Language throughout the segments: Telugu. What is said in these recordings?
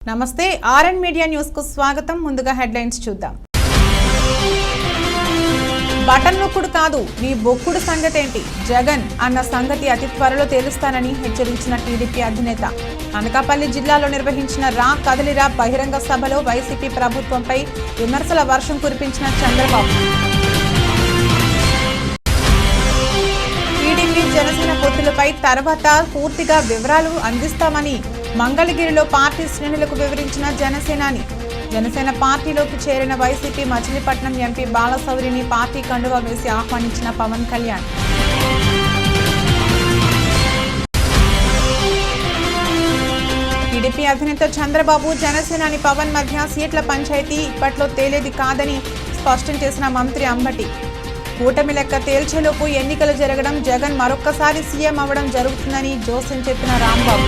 నమస్తే ఆర్ఎన్ మీడియా న్యూస్ కు స్వాగతం. ముందుగా హెడ్లైన్స్ చూద్దాం. బటన్ నొక్కుడు కాదు నీ బొక్కుడు సంగతేంటి, జగన్ అన్న సంగతి అతి త్వరలో తేలుస్తానని హెచ్చరించిన టీడీపీ అధినేత. అనకాపల్లి జిల్లాలో నిర్వహించిన రా కదలిరా బహిరంగ సభలో వైసీపీ ప్రభుత్వంపై విమర్శల వర్షం కురిపించిన చంద్రబాబు. టీడీపీ జనసేన పొత్తులపై తర్వాత పూర్తిగా వివరాలు అందిస్తామని మంగళగిరిలో పార్టీ శ్రేణులకు వివరించిన జనసేన పార్టీలోకి చేరిన వైసీపీ మచిలీపట్నం ఎంపీ బాలశౌరిని పార్టీ కండువా వేసి ఆహ్వానించిన పవన్ కళ్యాణ్. టీడీపీ అధినేత చంద్రబాబు జనసేనాని పవన్ మధ్య సీట్ల పంచాయతీ ఇప్పట్లో తేలేది కాదని స్పష్టం చేసిన మంత్రి అంబటి. కూటమి లెక్క తేల్చేలోపు ఎన్నికలు జరగడం, జగన్ మరొక్కసారి సీఎం అవ్వడం జరుగుతుందని జోస్యం చెప్పిన రాంబాబు.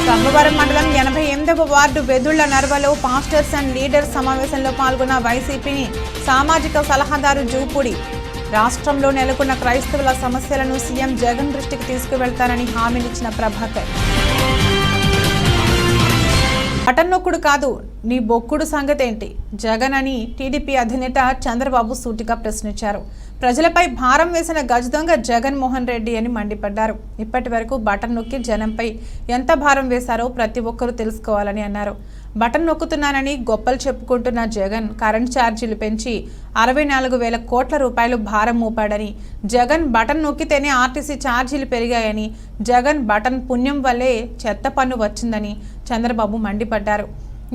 సమ్మవరం మండలం 88వ వార్డు వెదుళ్ల నర్వలో పాస్టర్స్ అండ్ లీడర్స్ సమావేశంలో పాల్గొన్న వైసీపీని సామాజిక సలహాదారు జూపూడి. రాష్ట్రంలో నెలకొన్న క్రైస్తవుల సమస్యలను సీఎం జగన్ దృష్టికి తీసుకువెళ్తారని హామీనిచ్చిన ప్రభాకర్. బటన్ నొక్కుడు కాదు నీ బొక్కుడు సంగతేంటి, జగన్ అని టీడీపీ అధినేత చంద్రబాబు సూటిగా ప్రశ్నించారు. ప్రజలపై భారం వేసిన గజదొంగ జగన్మోహన్ రెడ్డి అని మండిపడ్డారు. ఇప్పటి వరకు బటన్ నొక్కి జనంపై ఎంత భారం వేశారో ప్రతి ఒక్కరూ తెలుసుకోవాలని అన్నారు. బటన్ నొక్కుతున్నానని గొప్పలు చెప్పుకుంటున్న జగన్ కరెంట్ ఛార్జీలు పెంచి 64,000 కోట్ల రూపాయలు భారం మోపాడని, జగన్ బటన్ నొక్కితేనే ఆర్టీసీ ఛార్జీలు పెరిగాయని, జగన్ బటన్ పుణ్యం వల్లే చెత్త పన్ను వచ్చిందని చంద్రబాబు మండిపడ్డారు.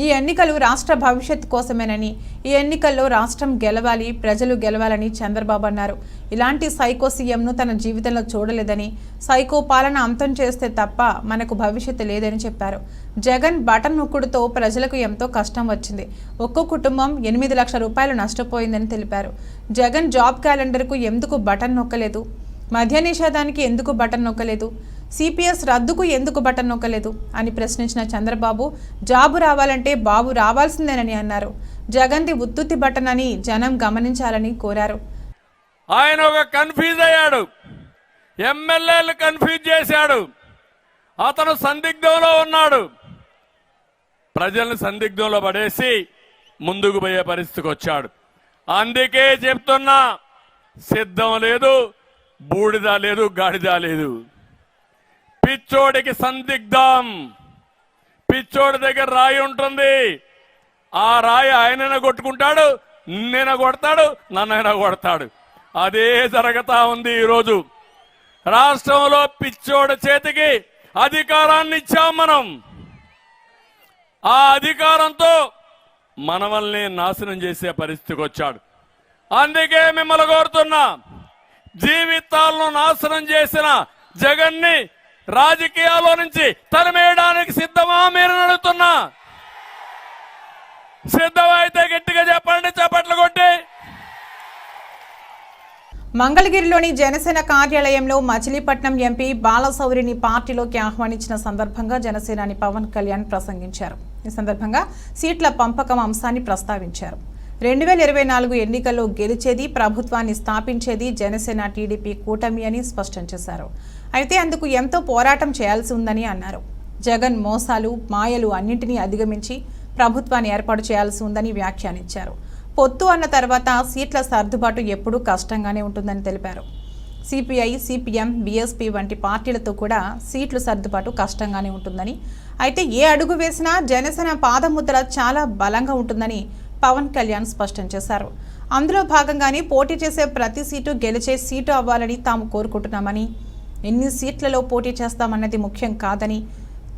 ఈ ఎన్నికలు రాష్ట్ర భవిష్యత్తు కోసమేనని, ఈ ఎన్నికల్లో రాష్ట్రం గెలవాలి, ప్రజలు గెలవాలని చంద్రబాబు అన్నారు. ఇలాంటి సైకో సీఎంను తన జీవితంలో చూడలేదని, సైకో పాలన అంతం చేస్తే తప్ప మనకు భవిష్యత్తు లేదని చెప్పారు. జగన్ బటన్ నొక్కుడుతో ప్రజలకు ఎంతో కష్టం వచ్చింది. ఒక్కో కుటుంబం 8 లక్షల రూపాయలు నష్టపోయిందని తెలిపారు. జగన్ జాబ్ క్యాలెండర్కు ఎందుకు బటన్ నొక్కలేదు, మద్య నిషేధానికి ఎందుకు బటన్ నొక్కలేదు, సిపిఎస్ రద్దుకు ఎందుకు బటన్ నొక్కలేదు అని ప్రశ్నించిన చంద్రబాబు, జాబు రావాలంటే బాబు రావాల్సిందేనని అన్నారు. జగన్ది ఉత్తుత్తి బటన్ అని జనం గమనించాలని కోరారు. ఆయన ఒక కన్ఫ్యూజ్ అయ్యాడు, ఎమ్మెల్యేలు కన్ఫ్యూజ్ చేశాడు, అతను సందిగ్ధంలో ఉన్నాడు. ప్రజలను సందిగ్ధంలో పడేసి ముందుకు పోయే పరిస్థితికి వచ్చాడు. అందుకే చెప్తున్నా, సిద్ధం లేదు, బూడిద లేదు, గాడిద లేదు. పిచ్చోడికి సందిగ్ధం. పిచ్చోడి దగ్గర రాయి ఉంటుంది, ఆ రాయి ఆయనైనా కొట్టుకుంటాడు, నిన్నైనా కొడతాడు, నన్నైనా కొడతాడు. అదే జరుగుతా ఉంది. ఈరోజు రాష్ట్రంలో పిచ్చోడి చేతికి అధికారాన్ని ఇచ్చాం మనం. ఆ అధికారంతో మనల్ని నాశనం చేసే పరిస్థితికి వచ్చాడు. అందుకే మిమ్మల్ని కోరుతున్నా, జీవితాలను నాశనం చేసిన జగన్ని రాజకీయాల్లో నుంచి తరిమేయడానికి సిద్ధమా మీరు అడుగుతున్నా? సిద్ధమైతే గట్టిగా చెప్పండి, చప్పట్లు కొట్టి. మంగళగిరిలోని జనసేన కార్యాలయంలో మచిలీపట్నం ఎంపీ బాలశౌరిని పార్టీలోకి ఆహ్వానించిన సందర్భంగా జనసేనాని పవన్ కళ్యాణ్ ప్రసంగించారు. ఈ సందర్భంగా సీట్ల పంపకం అంశాన్ని ప్రస్తావించారు. 2024 ఎన్నికల్లో గెలిచేది, ప్రభుత్వాన్ని స్థాపించేది జనసేన టీడీపీ కూటమి అని స్పష్టం చేశారు. అయితే అందుకు ఎంతో పోరాటం చేయాల్సి ఉందని అన్నారు. జగన్ మోసాలు, మాయలు అన్నింటినీ అధిగమించి ప్రభుత్వాన్ని ఏర్పాటు చేయాల్సి ఉందని వ్యాఖ్యానించారు. పొత్తు అన్న తర్వాత సీట్ల సర్దుబాటు ఎప్పుడూ కష్టంగానే ఉంటుందని తెలిపారు. సిపిఐ, సిపిఎం, బీఎస్పీ వంటి పార్టీలతో కూడా సీట్లు సర్దుబాటు కష్టంగానే ఉంటుందని, అయితే ఏ అడుగు వేసినా జనసేన పాదముద్ర చాలా బలంగా ఉంటుందని పవన్ కళ్యాణ్ స్పష్టం చేశారు. అందులో భాగంగానే పోటీ చేసే ప్రతి సీటు గెలిచే సీటు అవ్వాలని తాము కోరుకుంటున్నామని, ఎన్ని సీట్లలో పోటీ చేస్తామన్నది ముఖ్యం కాదని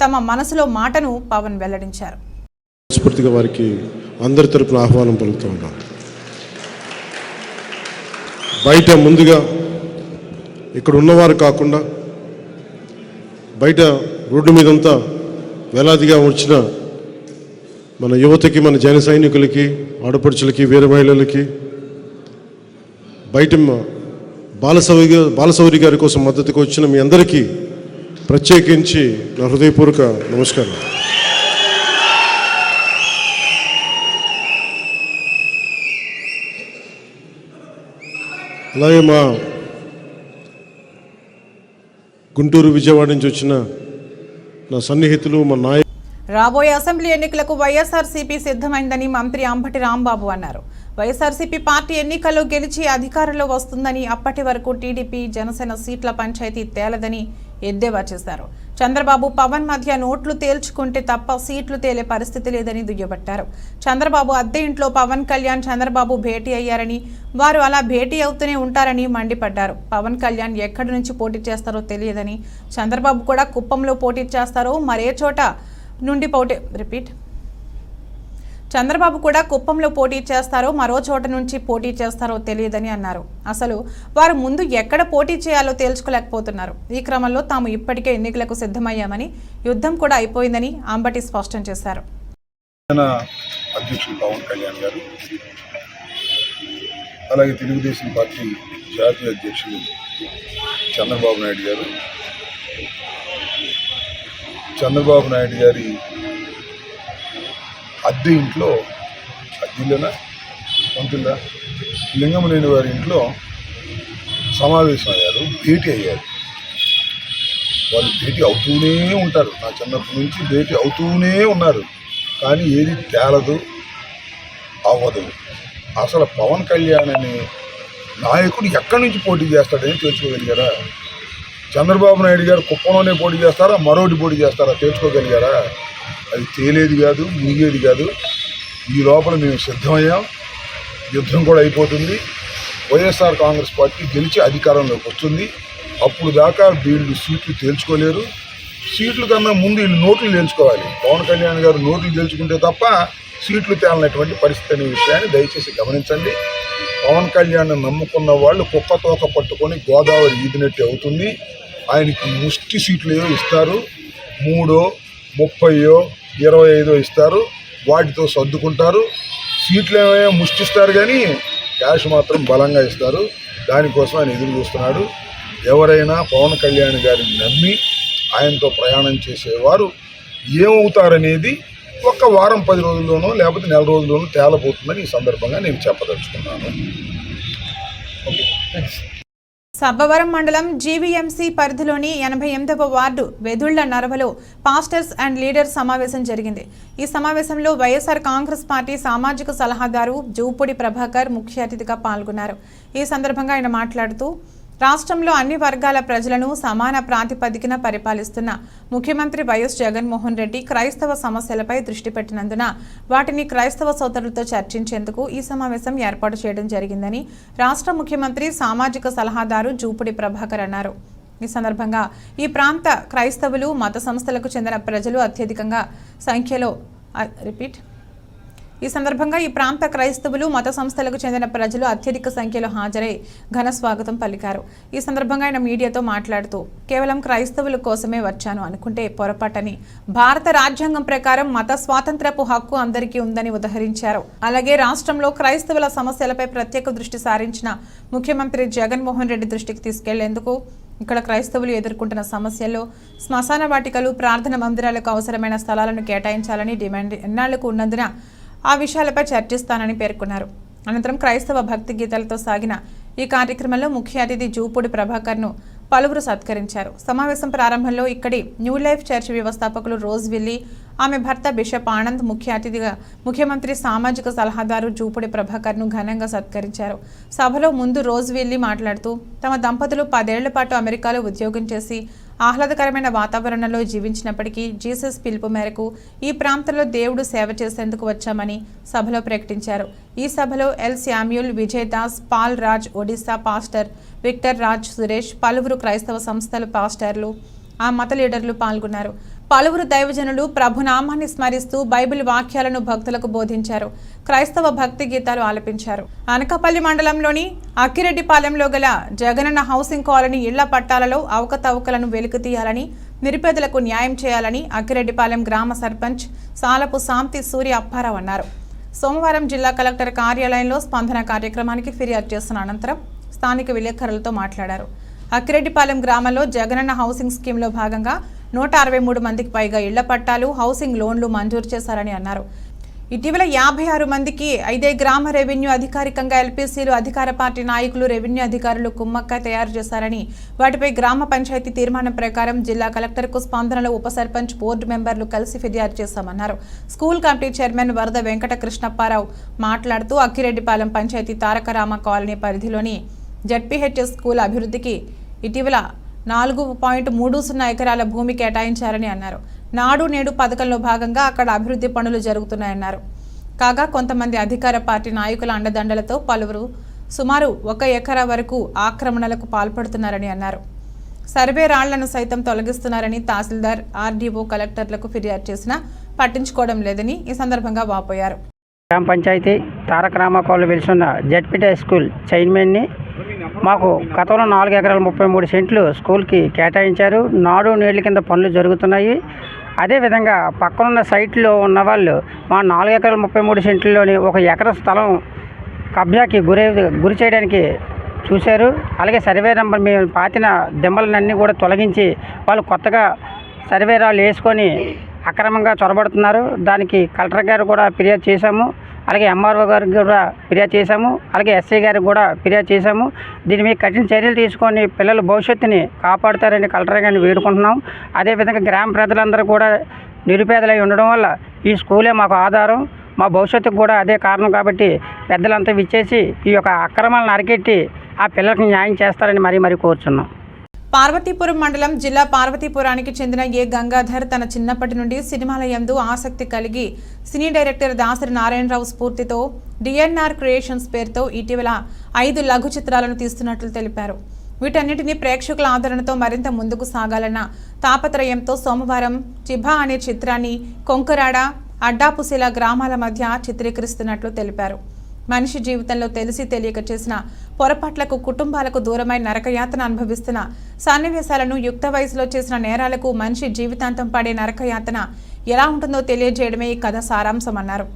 తమ మనసులో మాటను పవన్ వెల్లడించారు. స్ఫూర్తిగా వారికి అందరి తరపున ఆహ్వానం పలుకుతూ ఉన్నాం. బయట ముందుగా ఇక్కడ ఉన్నవారు కాకుండా బయట రోడ్డు మీదంతా వేలాదిగా వచ్చిన మన యువతకి, మన జన సైనికులకి, ఆడపడుచులకి, వీర మహిళలకి, బయట బాలశౌరి గారి కోసం మద్దతుకు వచ్చిన మీ అందరికీ ప్రత్యేకించి నా హృదయపూర్వక నమస్కారం. అలాగే మా గుంటూరు, విజయవాడ నుంచి వచ్చిన నా సన్నిహితులు, మా నాయకులు. రాబోయే అసెంబ్లీ ఎన్నికలకు వైఎస్ఆర్సీపీ సిద్ధమైందని మంత్రి అంబటి రాంబాబు అన్నారు. వైఎస్ఆర్సీపీ పార్టీ ఎన్నికల్లో గెలిచి అధికారంలో వస్తుందని, అప్పటి వరకు టీడీపీ జనసేన సీట్ల పంచాయతీ తేలదని ఎద్దేవా చేశారు. చంద్రబాబు పవన్ మధ్య నోట్లు తేల్చుకుంటే తప్ప సీట్లు తేలే పరిస్థితి లేదని దుయ్యబట్టారు. చంద్రబాబు అద్దె ఇంట్లో పవన్ కళ్యాణ్ చంద్రబాబు భేటీ అయ్యారని, వారు అలా భేటీ అవుతూనే ఉంటారని మండిపడ్డారు. పవన్ కళ్యాణ్ ఎక్కడి నుంచి పోటీ చేస్తారో తెలియదని, చంద్రబాబు కూడా కుప్పంలో పోటీ చేస్తారో మరే చోట నుండి చంద్రబాబు కూడా కుప్పంలో పోటీ చేస్తారో మరో చోట నుంచి పోటీ చేస్తారో తెలియదని అన్నారు. అసలు వారు ముందు ఎక్కడ పోటీ చేయాలో తేల్చుకోలేకపోతున్నారు. ఈ క్రమంలో తాము ఇప్పటికే ఎన్నికలకు సిద్ధమయ్యామని, యుద్ధం కూడా అయిపోయిందని అంబటి స్పష్టం చేశారు. అధ్యక్షులు పవన్ కళ్యాణ్ గారు, అలాగే తెలుగుదేశం పార్టీ జాతీయ అధ్యక్షులు చంద్రబాబు నాయుడు గారు, చంద్రబాబు నాయుడు గారి అద్దె ఇంట్లో, అద్దెలోనా పంతుల్లా లింగమనేని వారి ఇంట్లో సమావేశం అయ్యారు, భేటీ అయ్యారు. వాళ్ళు భేటీ అవుతూనే ఉంటారు, నా చిన్నప్పటి నుంచి భేటీ అవుతూనే ఉన్నారు. కానీ ఏది తేలదు, అవ్వదు. అసలు పవన్ కళ్యాణ్ అనే నాయకుడు ఎక్కడి నుంచి పోటీ చేస్తాడని తెలుసుకోగలిగారా? చంద్రబాబు నాయుడు గారు కుప్పంలోనే పోటీ చేస్తారా, మరోటి పోటీ చేస్తారా తెలుసుకోగలిగారా? అది తేలేది కాదు, మునిగేది కాదు. ఈ లోపల మేము సిద్ధమయ్యాం, యుద్ధం కూడా అయిపోతుంది. వైఎస్ఆర్ కాంగ్రెస్ పార్టీ గెలిచి అధికారంలోకి వస్తుంది. అప్పుడు దాకా వీళ్ళు సీట్లు తేల్చుకోలేరు. సీట్ల కన్నా ముందు వీళ్ళు నోట్లు తేల్చుకోవాలి. పవన్ కళ్యాణ్ గారు నోట్లు తేల్చుకుంటే తప్ప సీట్లు తేలనటువంటి పరిస్థితి అనే విషయాన్ని దయచేసి గమనించండి. పవన్ కళ్యాణ్ నమ్ముకున్న వాళ్ళు కుక్కతోక పట్టుకొని గోదావరి ఈదినట్టు అవుతుంది. ఆయనకి ముష్టి సీట్లు ఏవో ఇస్తారు, 3, 30, 25 ఇస్తారు. వాటితో సర్దుకుంటారు. సీట్లు ఏమో ముష్టిస్తారు కానీ క్యాష్ మాత్రం బలంగా ఇస్తారు. దానికోసం ఆయన ఎదురు చూస్తున్నాడు. ఎవరైనా పవన్ కళ్యాణ్ గారిని నమ్మి ఆయనతో ప్రయాణం చేసేవారు ఏమవుతారనేది ఒక్క వారం 10 రోజుల్లోనో లేకపోతే నెల రోజుల్లోనో తేలబోతుందని ఈ సందర్భంగా నేను చెప్పదలుచుకున్నాను. సబ్బవరం మండలం జీవీఎంసీ పరిధిలోని 88వ వార్డు వెదుళ్ల నరవలో పాస్టర్స్ అండ్ లీడర్స్ సమావేశం జరిగింది. ఈ సమావేశంలో వైఎస్ఆర్ కాంగ్రెస్ పార్టీ సామాజిక సలహాదారు జూపూడి ప్రభాకర్ ముఖ్య అతిథిగా పాల్గొన్నారు. ఈ సందర్భంగా ఆయన మాట్లాడుతూ, రాష్ట్రంలో అన్ని వర్గాల ప్రజలను సమాన ప్రాతిపదికన పరిపాలిస్తున్న ముఖ్యమంత్రి వైఎస్ జగన్మోహన్ రెడ్డి క్రైస్తవ సమస్యలపై దృష్టి పెట్టినందున వాటిని క్రైస్తవ సోదరులతో చర్చించేందుకు ఈ సమావేశం ఏర్పాటు చేయడం జరిగిందని రాష్ట్ర ముఖ్యమంత్రి సామాజిక సలహాదారు జూపూడి ప్రభాకర్ అన్నారు. ఈ సందర్భంగా ఈ ప్రాంత క్రైస్తవులు మత సంస్థలకు చెందిన ప్రజలు అత్యధికంగా సంఖ్యలో అత్యధిక సంఖ్యలో హాజరై ఘన స్వాగతం పలికారు. ఈ సందర్భంగా ఆయన మీడియాతో మాట్లాడుతూ, కేవలం క్రైస్తవుల కోసమే వచ్చాను అనుకుంటే పొరపాటని, భారత రాజ్యాంగం ప్రకారం మత స్వాతంత్రపు హక్కు అందరికీ ఉందని ఉదహరించారు. అలాగే రాష్ట్రంలో క్రైస్తవుల సమస్యలపై ప్రత్యేక దృష్టి సారించిన ముఖ్యమంత్రి జగన్మోహన్ రెడ్డి దృష్టికి తీసుకెళ్లేందుకు ఇక్కడ క్రైస్తవులు ఎదుర్కొంటున్న సమస్యల్లో శ్మశాన వాటికలు, ప్రార్థన మందిరాలకు అవసరమైన స్థలాలను కేటాయించాలని డిమాండ్ ఎన్నాళ్లకు ఉన్నందున ఆ విషయాలపై చర్చిస్తానని పేర్కొన్నారు. అనంతరం క్రైస్తవ భక్తి గీతాలతో సాగిన ఈ కార్యక్రమంలో ముఖ్య అతిథి జూపూడి ప్రభాకర్ను పలువురు సత్కరించారు. సమావేశం ప్రారంభంలో ఇక్కడి న్యూ లైఫ్ చర్చ్ వ్యవస్థాపకులు రోజ్ విల్లీ, ఆమె భర్త బిషప్ ఆనంద్ ముఖ్య అతిథిగా ముఖ్యమంత్రి సామాజిక సలహాదారు జూపూడి ప్రభాకర్ను ఘనంగా సత్కరించారు. సభలో ముందు రోజ్ విల్లీ మాట్లాడుతూ, తమ దంపతులు 10 ఏళ్ల పాటు అమెరికాలో ఉద్యోగం చేసి ఆహ్లాదకరమైన వాతావరణంలో జీవించినప్పటికీ జీసస్ పిలుపు మేరకు ఈ ప్రాంతంలో దేవుడు సేవ చేసేందుకు వచ్చామని సభలో ప్రకటించారు. ఈ సభలో L Samuel, Vijay Das, Paul Raj, Odisha pastor Victor Raj, Suresh, పలువురు క్రైస్తవ సంస్థల పాస్టర్లు, ఆ మత లీడర్లు పాల్గొన్నారు. పలువురు దైవజనులు ప్రభునామాన్ని స్మరిస్తూ బైబిల్ వాక్యాలను భక్తులకు బోధించారు. క్రైస్తవ భక్తి గీతాలు ఆలపించారు. అనకాపల్లి మండలంలోని అక్కిరెడ్డిపాలెంలో గల జగనన్న హౌసింగ్ కాలనీ ఇళ్ల పట్టాలలో అవకతవకలను వెలికి తీయాలని, నిరుపేదలకు న్యాయం చేయాలని అక్కిరెడ్డిపాలెం గ్రామ సర్పంచ్ సాలపు శాంతి సూర్య అప్పారావు అన్నారు. సోమవారం జిల్లా కలెక్టర్ కార్యాలయంలో స్పందన కార్యక్రమానికి ఫిర్యాదు చేసిన అనంతరం స్థానిక విలేకరులతో మాట్లాడారు. అక్కిరెడ్డిపాలెం గ్రామంలో జగనన్న హౌసింగ్ స్కీమ్లో భాగంగా 163 మందికి పైగా ఇళ్ల పట్టాలు, హౌసింగ్ లోన్లు మంజూరు చేశారని అన్నారు. ఇటీవల 56 మందికి 5 గ్రామ రెవెన్యూ అధికారికంగా ఎల్పీసీలు అధికార పార్టీ నాయకులు రెవెన్యూ అధికారులు కుమ్మక్క తయారు చేశారని వాటిపై గ్రామ పంచాయతీ తీర్మానం ప్రకారం జిల్లా కలెక్టర్కు స్పందనలో ఉప సర్పంచ్ బోర్డు మెంబర్లు కలిసి ఫిర్యాదు చేశామన్నారు. స్కూల్ కమిటీ చైర్మన్ వరద వెంకట కృష్ణప్పారావు మాట్లాడుతూ అక్కిరెడ్డిపాలెం పంచాయతీ తారకరామ కాలనీ పరిధిలోని జడ్పీహెచ్ఎస్ స్కూల్ అభివృద్ధికి ఇటీవల 4.30 ఎకరాల భూమి కేటాయించారని అన్నారు. నాడు నేడు పథకంలో భాగంగా అక్కడ అభివృద్ధి పనులు జరుగుతున్నాయన్నారు. కాగా కొంతమంది అధికార పార్టీ నాయకుల అండదండలతో పలువురు సుమారు 1 ఎకరా వరకు ఆక్రమణలకు పాల్పడుతున్నారని అన్నారు. సర్వే రాళ్లను సైతం తొలగిస్తున్నారని తహసీల్దార్, ఆర్డీఓ, కలెక్టర్లకు ఫిర్యాదు చేసినా పట్టించుకోవడం లేదని ఈ సందర్భంగా వాపోయారు. గ్రామ పంచాయతీ తారకరామ కాలనీ వెలిసిన జడ్పీహెచ్ఎస్ స్కూల్ చైర్మన్ని మాకు గతంలో 4 ఎకరాల 33 సెంట్లు స్కూల్కి కేటాయించారు. నాడు నేళ్ల కింద పనులు జరుగుతున్నాయి. అదేవిధంగా పక్కనున్న సైట్లో ఉన్న వాళ్ళు మా 4 ఎకరాల 33 సెంట్లలోని 1 ఎకరా స్థలం కబ్జాకి గురి చేయడానికి చూశారు. అలాగే సర్వే నెంబర్ మేము పాతిన దెమ్మలన్నీ కూడా తొలగించి వాళ్ళు కొత్తగా సర్వే రాళ్ళు వేసుకొని అక్రమంగా చొరబడుతున్నారు. దానికి కలెక్టర్ గారు కూడా ఫిర్యాదు చేశాము. అలాగే ఎంఆర్ఓ గారికి కూడా ఫిర్యాదు చేశాము. అలాగే ఎస్ఐ గారికి కూడా ఫిర్యాదు చేశాము. దీని మీద కఠిన చర్యలు తీసుకొని పిల్లల భవిష్యత్తుని కాపాడుతారని కలెక్టర్ గారిని వేడుకుంటున్నాం. అదేవిధంగా గ్రామ ప్రజలందరూ కూడా నిరుపేదలై ఉండడం వల్ల ఈ స్కూలే మాకు ఆధారం, మా భవిష్యత్తుకు కూడా అదే కారణం కాబట్టి పెద్దలంతా విచ్చేసి ఈ యొక్క అక్రమాలను అరికెట్టి ఆ పిల్లలకు న్యాయం చేస్తారని మరీ కోరుచున్నాం. పార్వతీపురం మండలం జిల్లా పార్వతీపురానికి చెందిన ఏ గంగాధర్ తన చిన్నప్పటి నుండి సినిమాల యందు ఆసక్తి కలిగి సినీ డైరెక్టర్ దాసరి నారాయణరావు స్ఫూర్తితో డిఎన్ఆర్ క్రియేషన్స్ పేరుతో ఇటీవల 5 లఘు చిత్రాలను తీస్తున్నట్లు తెలిపారు. వీటన్నిటినీ ప్రేక్షకుల ఆదరణతో మరింత ముందుకు సాగాలన్న తాపత్రయంతో సోమవారం చిభా అనే చిత్రాన్ని కొంకరాడ, అడ్డాపుశిల గ్రామాల మధ్య చిత్రీకరిస్తున్నట్లు తెలిపారు. మనిషి జీవితంలో తెలిసి తెలియక చేసిన పొరపాట్లకు, కుటుంబాలకు దూరమై నరకయాతన అనుభవిస్తున్న సన్నివేశాలను, యుక్త వయసులో చేసిన నేరాలకు మనిషి జీవితాంతం పడే నరకయాతన ఎలా ఉంటుందో తెలియజేయడమే ఈ కథ సారాంశమన్నారు.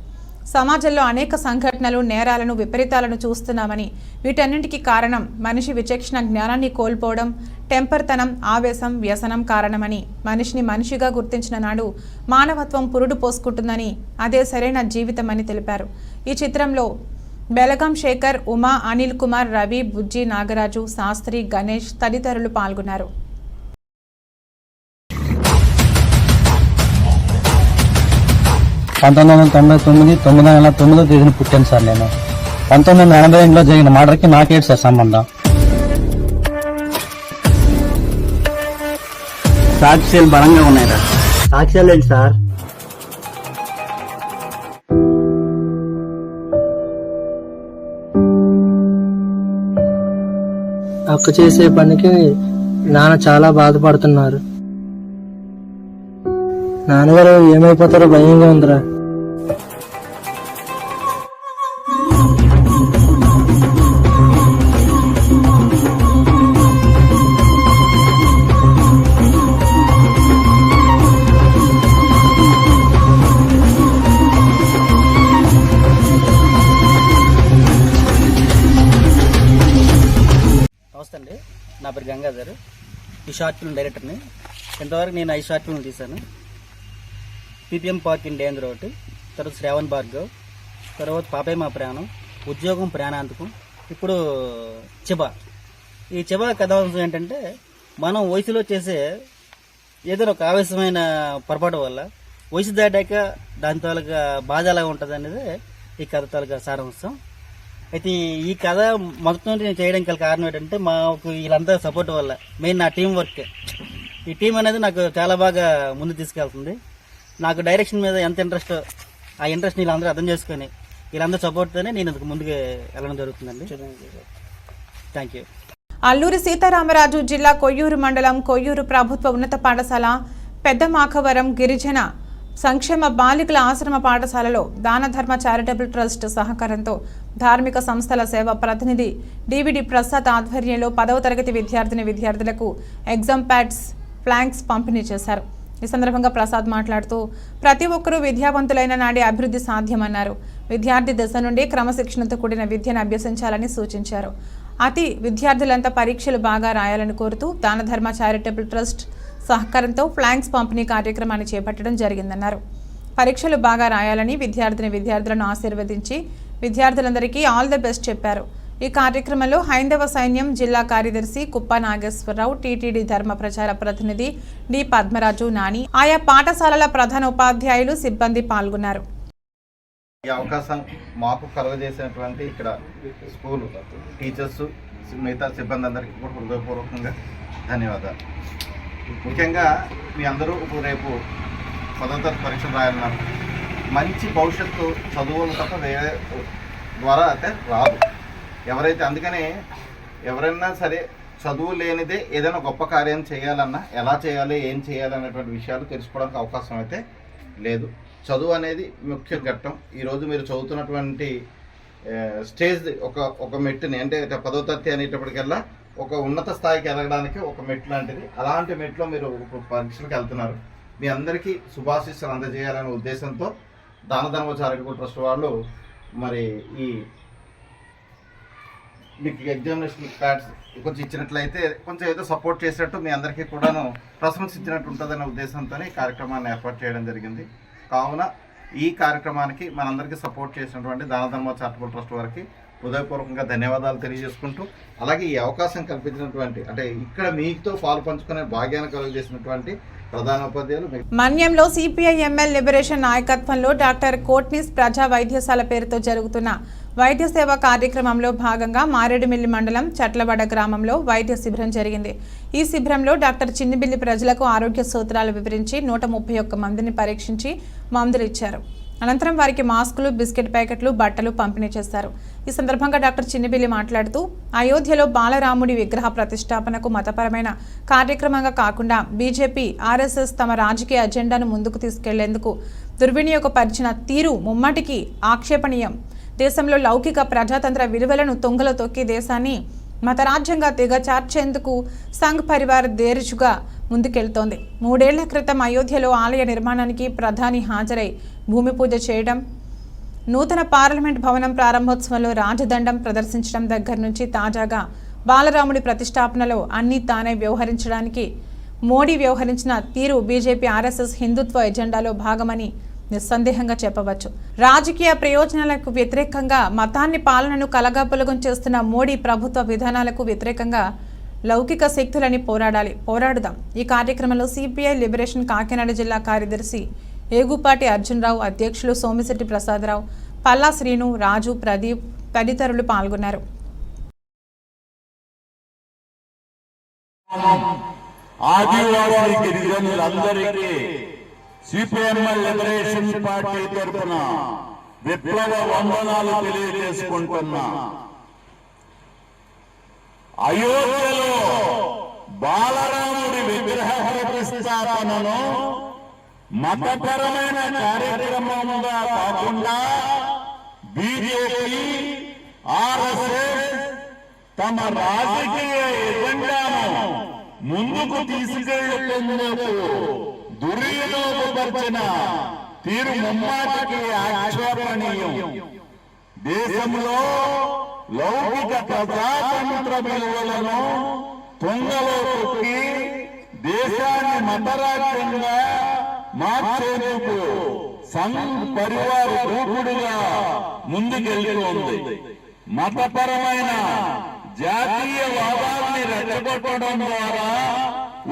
సమాజంలో అనేక సంఘటనలు, నేరాలను, విపరీతాలను చూస్తున్నామని, వీటన్నింటికీ కారణం మనిషి విచక్షణ జ్ఞానాన్ని కోల్పోవడం, టెంపర్తనం, ఆవేశం, వ్యసనం కారణమని, మనిషిని మనిషిగా గుర్తించిన నాడు మానవత్వం పురుడు పోసుకుంటుందని, అదే సరైన జీవితమని తెలిపారు. ఈ చిత్రంలో బెలగం శేఖర్, ఉమా, అనిల్ కుమార్, రవి, బుజ్జి, నాగరాజు, శాస్త్రి, గణేష్ తదితరులు పాల్గొన్నారు. తేదీన పుట్టాను సార్. నేను 1982లో జరిగిన మర్డర్కి నాకేంటి సార్ సంబంధం? సాక్ష్యాలు బలంగా ఉన్నాయి సార్. సాక్ష్యాలు ఏంటి సార్? అక్క చేసే పనికి నాన్న చాలా బాధపడుతున్నారు. నాన్నగారు ఏమైపోతారో భయంగా ఉందిరా. నమస్తే అండి, నా పేరు గంగాధర్. ఈ షార్ట్ ఫిల్మ్ డైరెక్టర్ని. ఇంతవరకు నేను 5 షార్ట్ ఫిల్మ్ తీశాను. పీపీఎం పార్క్ ఇన్ డేంజర్ ఒకటి, తర్వాత శ్రావణ్ భార్గవ్, తర్వాత పాపే మా ప్రాణం, ఉద్యోగం ప్రాణాంతకం, ఇప్పుడు చిబా. ఈ చిబా కథాంశం ఏంటంటే, మనం వయసులో చేసే ఏదైనా ఒక ఆవేశమైన పొరపాటు వల్ల వయసు దాటాక దాని తాలూకా బాధ ఎలా ఉంటుంది అనేది ఈ కథ తాలూకా సారాంశం. అయితే ఈ కథ మొదటి నుండి నేను చేయడానికి గల కారణం ఏంటంటే, మాకు వీళ్ళంతా సపోర్ట్ వల్ల, మెయిన్ నా టీం వర్క్. ఈ టీం అనేది నాకు చాలా బాగా ముందు తీసుకెళ్తుంది. నాకు డైరెక్షన్ మీద ఎంత ఇంట్రెస్ట్, ఆ ఇంట్రెస్ట్ వీళ్ళందరూ అర్థం చేసుకొని వీళ్ళందరూ సపోర్ట్తోనే నేను ముందుకు వెళ్ళడం జరుగుతుందండి. Thank you. అల్లూరి సీతారామరాజు జిల్లా కొయ్యూరు మండలం కొయ్యూరు ప్రభుత్వ ఉన్నత పాఠశాల, పెద్ద మాఖవరం గిరిజన సంక్షేమ బాలికల ఆశ్రమ పాఠశాలలో దానధర్మ చారిటబుల్ ట్రస్ట్ సహకారంతో ధార్మిక సంస్థల సేవ ప్రతినిధి డివిడి ప్రసాద్ ఆధ్వర్యంలో 10వ తరగతి విద్యార్థులకు ఎగ్జామ్ ప్యాడ్స్, ఫ్లాంక్స్ పంపిణీ చేశారు. ఈ సందర్భంగా ప్రసాద్ మాట్లాడుతూ ప్రతి ఒక్కరూ విద్యావంతులైన నాడే అభివృద్ధి సాధ్యమన్నారు. విద్యార్థి దశ నుండి క్రమశిక్షణతో కూడిన విద్యను అభ్యసించాలని సూచించారు. విద్యార్థులంతా పరీక్షలు బాగా రాయాలని కోరుతూ దానధర్మ చారిటబుల్ ట్రస్ట్ సహకారంతో ఫ్లాంక్స్ పంపిణీ కార్యక్రమాన్ని చేపట్టడం జరిగిందన్నారు. పరీక్షలు బాగా రాయాలని విద్యార్థులను ఆశీర్వదించి విద్యార్థులందరికీ ఆల్ ద బెస్ట్ చెప్పారు. ఈ కార్యక్రమంలో హైందవ సైన్యం జిల్లా కార్యదర్శి కుప్ప నాగేశ్వరరావు, టీటీడీ ధర్మ ప్రచార ప్రతినిధి డి పద్మరాజు, నాని, ఆయా పాఠశాలల ప్రధాన ఉపాధ్యాయులు, సిబ్బంది పాల్గొన్నారు. ఈ అవకాశం మాకు కలుగజేసినటువంటి ఇక్కడ స్కూల్ టీచర్స్, మిగతా సిబ్బంది అందరికీ కూడా హృదయపూర్వకంగా ధన్యవాదాలు. ముఖ్యంగా మీ అందరూ ఇప్పుడు రేపు 10వ తరగతి పరీక్షలు రాయాలన్నారు. మంచి భవిష్యత్తు చదువులు తప్ప వేరే ద్వారా అయితే రాదు. ఎవరైతే అందుకనే ఎవరైనా సరే చదువు లేనిదే ఏదైనా గొప్ప కార్యం చేయాలన్నా ఎలా చేయాలి, ఏం చేయాలి అనేటువంటి విషయాలు తెలుసుకోవడానికి అవకాశం అయితే లేదు. చదువు అనేది ముఖ్య ఘట్టం. ఈరోజు మీరు చదువుతున్నటువంటి స్టేజ్ ఒక మెట్టుని, అంటే 10వ తరగతి అనేటప్పటికల్లా ఒక ఉన్నత స్థాయికి ఎదగడానికి ఒక మెట్టు లాంటిది. అలాంటి మెట్లో మీరు పరీక్షలకు వెళ్తున్నారు. మీ అందరికీ శుభాశీస్సులు అందజేయాలనే ఉద్దేశంతో దానధర్మ చారిటబుల్ ట్రస్ట్ వాళ్ళు మరి ఈ మీకు ఎగ్జామినేషన్ ప్యాడ్స్ కొంచెం ఇచ్చినట్లయితే కొంచెం ఏదో సపోర్ట్ చేసినట్టు మీ అందరికీ కూడాను ప్రశంసించినట్టు ఉంటుందనే ఉద్దేశంతో ఈ కార్యక్రమాన్ని ఏర్పాటు చేయడం జరిగింది. కావున ఈ కార్యక్రమానికి మనందరికీ సపోర్ట్ చేసినటువంటి దానధర్మ చారిటబుల్ ట్రస్ట్ వారికి హృదయపూర్వకంగా ధన్యవాదాలు తెలియజేసుకుంటూ, అలాగే ఈ అవకాశం కల్పించినటువంటి, అంటే ఇక్కడ మీతో పాలు పంచుకునే భాగ్యాన్ని కలుగజేసినటువంటి ప్రధాన ఉపాధ్యాయులు. మన్యంలో సిపిఐ ఎంఎల్ లిబరేషన్ నాయకత్వంలో డాక్టర్ కోట్నిస్ ప్రజా వైద్యశాల పేరుతో జరుగుతున్న వైద్య సేవ కార్యక్రమంలో భాగంగా మారేడుమిల్లి మండలం చట్లబడ గ్రామంలో వైద్య శిబిరం జరిగింది. ఈ శిబిరంలో డాక్టర్ చిన్నిబిల్లి ప్రజలకు ఆరోగ్య సూత్రాలు వివరించి 131 మందిని పరీక్షించి మందులు ఇచ్చారు. అనంతరం వారికి మాస్కులు, బిస్కెట్ ప్యాకెట్లు, బట్టలు పంపిణీ చేశారు. ఈ సందర్భంగా డాక్టర్ చిన్నిబిల్లి మాట్లాడుతూ, అయోధ్యలో బాలరాముడి విగ్రహ ప్రతిష్టాపనకు మతపరమైన కార్యక్రమంగా కాకుండా బీజేపీ, ఆర్ఎస్ఎస్ తమ రాజకీయ అజెండాను ముందుకు తీసుకెళ్లేందుకు దుర్వినియోగపరిచిన తీరు ముమ్మాటికి ఆక్షేపణీయం. దేశంలో లౌకిక ప్రజాతంత్ర విలువలను తొంగలో తొక్కి దేశాన్ని మతరాజ్యంగా దిగచార్చేందుకు సంఘ్ పరివార్ దేరుచుగా ముందుకెళ్తోంది. 3 ఏళ్ల క్రితం అయోధ్యలో ఆలయ నిర్మాణానికి ప్రధాని హాజరై భూమి పూజ చేయడం, నూతన పార్లమెంట్ భవనం ప్రారంభోత్సవంలో రాజదండం ప్రదర్శించడం దగ్గర నుంచి తాజాగా బాలరాముడి ప్రతిష్టాపనలో అన్నీ తానే వ్యవహరించడానికి మోడీ వ్యవహరించిన తీరు బీజేపీ, ఆర్ఎస్ఎస్ హిందుత్వ ఎజెండాలో భాగమని నిస్సందేహంగా చెప్పవచ్చు. రాజకీయ ప్రయోజనాలకు వ్యతిరేకంగా మతాన్ని, పాలనను కలగాపులగం చేస్తున్న మోడీ ప్రభుత్వ విధానాలకు వ్యతిరేకంగా లౌకిక శక్తులని పోరాడుదాం. ఈ కార్యక్రమంలో సిపిఐ లిబరేషన్ కాకినాడ జిల్లా కార్యదర్శి ఏగుపాటి అర్జునరావు, అధ్యక్షులు సోమిశెట్టి ప్రసాదరావు, పల్లా శ్రీను, రాజు, ప్రదీప్ తదితరులు పాల్గొన్నారు. ఆదివాసీ గిరిజనులందరికీ సిపిఎంఎల్ లిబరేషన్ పార్టీ తరఫున విప్లవ వందనాలు తెలియజేసుకుంటున్నా. అయోధ్యలో బాలరాముడి విగ్రహ ప్రతిష్టాపనను మతపరమైన కార్యక్రమంగా కాకుండా బీజేపీ, ఆర్ఎస్ఎస్ తమ రాజకీయ ఎజెండాను ముందుకు తీసుకెళ్లేందుకు దుర్వినియోగపరిచిన తీరు ముమ్మాటికి ఆక్షేపణీయం. దేశంలో లౌకిక ప్రజాతంత్ర విలువలను తుంగలో తొక్కి దేశాన్ని మతరాజ్యంగా మార్చేందుకు సంఘ్ పరివార్ దూకుడుగా ముందుకెళ్తోంది. మతపరమైన జాతీయవాదాన్ని రెచ్చగొట్టడం ద్వారా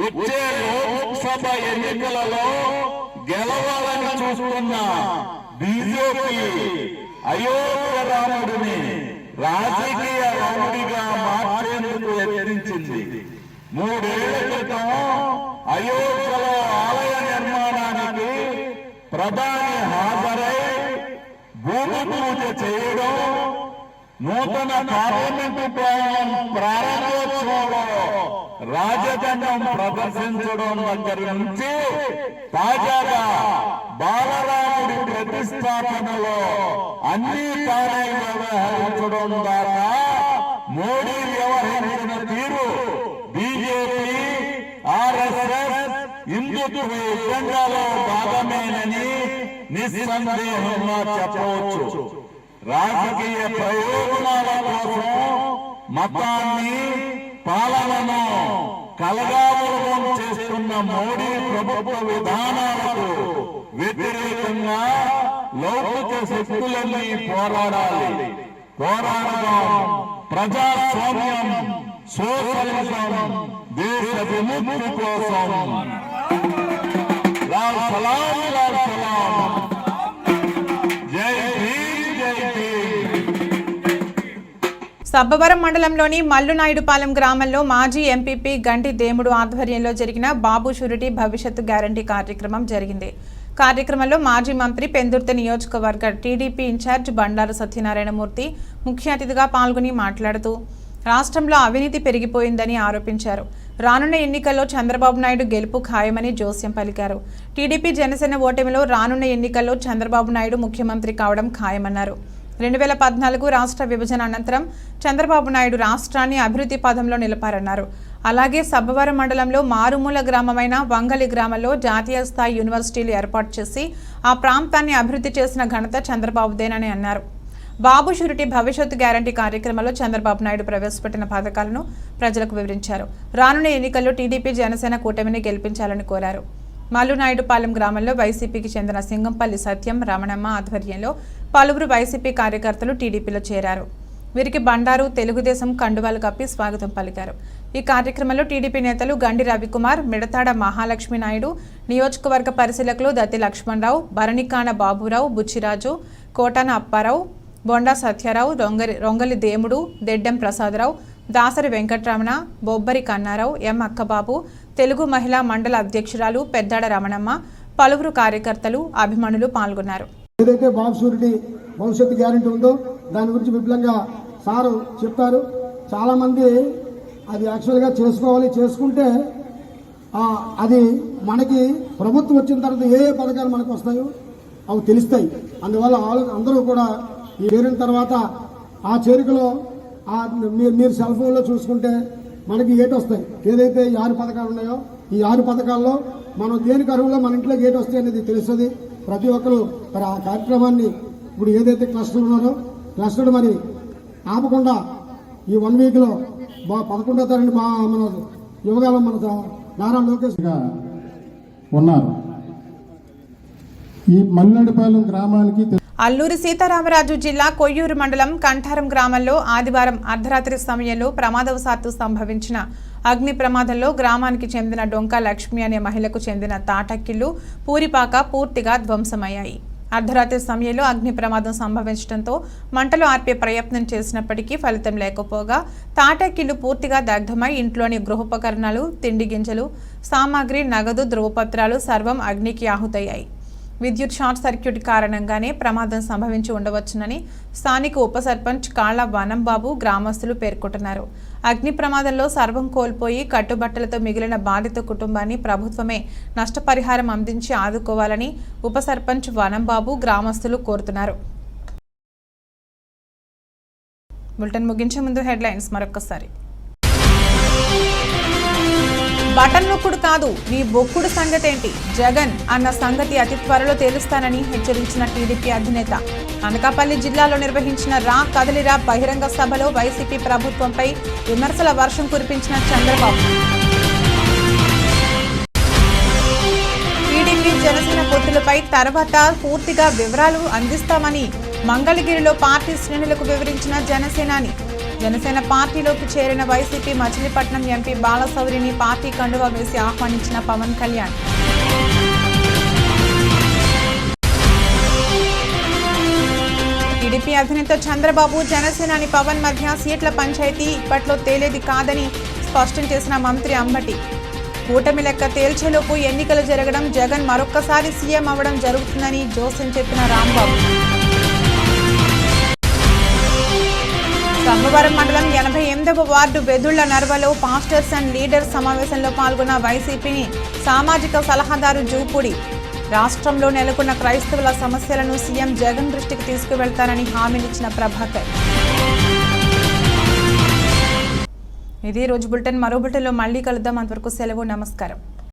వచ్చే లోక్సభ ఎన్నికలలో గెలవాలని చూస్తున్న బీజేపీ అయోధ్య రాముడిని రాజకీయ రాముడిగా మార్చేందుకు యత్నించింది. 3 ఏళ్ల క్రితం అయోధ్యలో ఆలయ నిర్మాణానికి ప్రధాని హాజరై భూమి పూజ చేయడం, నూతన పార్లమెంటు భవనం ప్రారంభోత్సవంలో రాజదండం ప్రదర్శించడం దగ్గర నుంచి తాజాగా బాలరాముడి ప్రతిష్టాపనలో అన్ని తానే వ్యవహరించడం ద్వారా మోడీ వ్యవహరించిన తీరు బీజేపీ, ఆర్ఎస్ఎస్ హిందుత్వ ఎజెండాలో భాగమేనని నిస్సందేహంగా చెప్పవచ్చు. రాజకీయ ప్రయోజనాల కోసం మతాన్ని, పాలనను కలగాపులగం చేస్తున్న మోడీ ప్రభుత్వ విధానాలకు వ్యతిరేకంగా శక్తులన్నీ పోరాడాలి. పోరాడదాం. ప్రజాస్వామ్యం, సోషలిజం, దేశ విముక్తి కోసం. లాల్ సలాం, లాల్ సలాం. జై భీమ్, జై భీమ్. సబ్బవరం మండలంలోని మల్లునాయుడుపాలెం గ్రామంలో మాజీ ఎంపీపీ గంటి దేముడు ఆధ్వర్యంలో జరిగిన బాబు షూరిటీ భవిష్యత్తు గ్యారంటీ కార్యక్రమం జరిగింది. కార్యక్రమంలో మాజీ మంత్రి పెందుర్తి నియోజకవర్గ టీడీపీ ఇన్ఛార్జ్ బండారు సత్యనారాయణమూర్తి ముఖ్య అతిథిగా పాల్గొని మాట్లాడుతూ రాష్ట్రంలో అవినీతి పెరిగిపోయిందని ఆరోపించారు. రానున్న ఎన్నికల్లో చంద్రబాబు నాయుడు గెలుపు ఖాయమని జోస్యం పలికారు. టీడీపీ జనసేన ఓటమిలో రానున్న ఎన్నికల్లో చంద్రబాబు నాయుడు ముఖ్యమంత్రి కావడం ఖాయమన్నారు. 2014 రాష్ట్ర విభజన అనంతరం చంద్రబాబు నాయుడు రాష్ట్రాన్ని అభివృద్ధి పథంలో నిలిపారన్నారు. అలాగే సబ్బవరం మండలంలో మారుమూల గ్రామమైన వంగలి గ్రామంలో జాతీయ స్థాయి యూనివర్సిటీలు ఏర్పాటు చేసి ఆ ప్రాంతాన్ని అభివృద్ధి చేసిన ఘనత చంద్రబాబుదేనని అన్నారు. బాబు షూరిటీ భవిష్యత్తు గ్యారంటీ కార్యక్రమంలో చంద్రబాబు నాయుడు ప్రవేశపెట్టిన పథకాలను ప్రజలకు వివరించారు. రానున్న ఎన్నికల్లో టీడీపీ జనసేన కూటమిని గెలిపించాలని కోరారు. మల్లునాయుడుపాలెం గ్రామంలో వైసీపీకి చెందిన సింగంపల్లి సత్యం, రమణమ్మ ఆధ్వర్యంలో పలువురు వైసీపీ కార్యకర్తలు టీడీపీలో చేరారు. వీరికి బండారు తెలుగుదేశం కండువాలు కప్పి స్వాగతం పలికారు. ఈ కార్యక్రమంలో టీడీపీ నేతలు గండి రవికుమార్, మిడతాడ మహాలక్ష్మి నాయుడు, నియోజకవర్గ పరిశీలకులు దత్తి లక్ష్మణరావు, భరణికాన బాబురావు, బుచ్చిరాజు, కోటాన అప్పారావు, బొండా సత్యారావు, రొంగలి దేముడు, దెడ్డెం ప్రసాదరావు, దాసరి వెంకటరమణ, బొబ్బరి కన్నారావు, ఎం అక్కబాబు, తెలుగు మహిళా మండల అధ్యక్షురాలు పెద్దాడ రమణమ్మ, పలువురు కార్యకర్తలు, అభిమానులు పాల్గొన్నారు. ఏదైతే బాబు షూరిటీ భవిష్యత్తు గ్యారెంటీ ఉందో దాని గురించి విపులంగా సారు చెప్తారు. చాలామంది అది యాక్చువల్గా చేసుకోవాలి, చేసుకుంటే అది మనకి ప్రభుత్వం వచ్చిన తర్వాత ఏ ఏ పథకాలు మనకు వస్తాయో అవి తెలుస్తాయి. అందువల్ల అందరూ కూడా ఈ చేరిన తర్వాత ఆ చేరికలో మీరు సెల్ ఫోన్లో చూసుకుంటే మనకి ఏటి వస్తాయి. ఏదైతే ఈ 6 పథకాలు ఉన్నాయో ఈ 6 పథకాల్లో మనం దేనికి అర్హులో మన ఇంట్లోకి ఏటి వస్తాయి అనేది తెలుస్తుంది. ప్రతి ఒక్కరు మరి ఆ కార్యక్రమాన్ని ఇప్పుడు ఏదైతే క్లస్టర్ ఉన్నారో క్లస్టర్ మరి ఆపకుండా ఈ 1 వీక్లో 11వ తారీఖు మన యువగాలం మన నారా లోకేష్ ఉన్నారు. ఈ మల్లునాయుడుపాలెం గ్రామానికి అల్లూరి సీతారామరాజు జిల్లా కొయ్యూరు మండలం కంఠారం గ్రామంలో ఆదివారం అర్ధరాత్రి సమయంలో ప్రమాదవశాత్తు సంభవించిన అగ్ని ప్రమాదంలో గ్రామానికి చెందిన డొంకా లక్ష్మి అనే మహిళకు చెందిన తాటక్కిళ్లు, పూరిపాక పూర్తిగా ధ్వంసమయ్యాయి. అర్ధరాత్రి సమయంలో అగ్ని ప్రమాదం సంభవించడంతో మంటలు ఆర్పే ప్రయత్నం చేసినప్పటికీ ఫలితం లేకపోగా తాటక్కిళ్లు పూర్తిగా దగ్ధమై ఇంట్లోని గృహోపకరణాలు, తిండి గింజలు, సామాగ్రి, నగదు, ధ్రువపత్రాలు సర్వం అగ్నికి ఆహుతయ్యాయి. విద్యుత్ షార్ట్ సర్క్యూట్ కారణంగానే ప్రమాదం సంభవించి ఉండవచ్చునని స్థానిక ఉప సర్పంచ్ కాళ్ల వనంబాబు, గ్రామస్తులు పేర్కొంటున్నారు. అగ్ని ప్రమాదంలో సర్వం కోల్పోయి కట్టుబట్టలతో మిగిలిన బాధిత కుటుంబాన్ని ప్రభుత్వమే నష్టపరిహారం అందించి ఆదుకోవాలని ఉప సర్పంచ్ వనంబాబు, గ్రామస్తులు కోరుతున్నారు. బులెటిన్ ముగించే ముందు హెడ్లైన్స్ మరొకసారి. బటన్ నొక్కుడు కాదు, నీ బొక్కుడు సంగతేంటి? జగన్ అన్న సంగతి అతి త్వరలో తేలుస్తానని హెచ్చరించిన టీడీపీ అధినేత. అనకాపల్లి జిల్లాలో నిర్వహించిన రా కదలిరా బహిరంగ సభలో వైసీపీ ప్రభుత్వంపై విమర్శల వర్షం కురిపించిన చంద్రబాబు. టీడీపీ జనసేన పొత్తులపై తర్వాత పూర్తిగా వివరాలు అందిస్తామని మంగళగిరిలో పార్టీ శ్రేణులకు వివరించిన జనసేనాని. జనసేన పార్టీలోకి చేరిన వైసీపీ మచిలీపట్నం ఎంపీ బాలశౌరిని పార్టీ కండువా వేసి ఆహ్వానించిన పవన్ కళ్యాణ్. టీడీపీ అధినేత చంద్రబాబు, జనసేనాని పవన్ మధ్య సీట్ల పంచాయతీ ఇప్పట్లో తేలేది కాదని స్పష్టం చేసిన మంత్రి అంబటి. కూటమి లెక్క తేల్చేలోపు ఎన్నికలు జరగడం, జగన్ మరొక్కసారి సీఎం అవ్వడం జరుగుతుందని జోస్యం చెప్పిన రాంబాబు. సబ్బవరం మండలం 88వ వార్డు బెదుళ్ల నర్వలో పాస్టర్స్ అండ్ లీడర్స్ సమావేశంలో పాల్గొన్న వైసీపీని సామాజిక సలహాదారు జూపూడి. రాష్ట్రంలో నెలకొన్న క్రైస్తవుల సమస్యలను సీఎం జగన్ దృష్టికి తీసుకువెళ్తానని హామీనిచ్చిన ప్రభాకర్. ఇది రోజు బులెటిన్. మరో బులెటిన్లో మళ్ళీ కలుద్దాం. అంతవరకు సెలవు. నమస్కారం.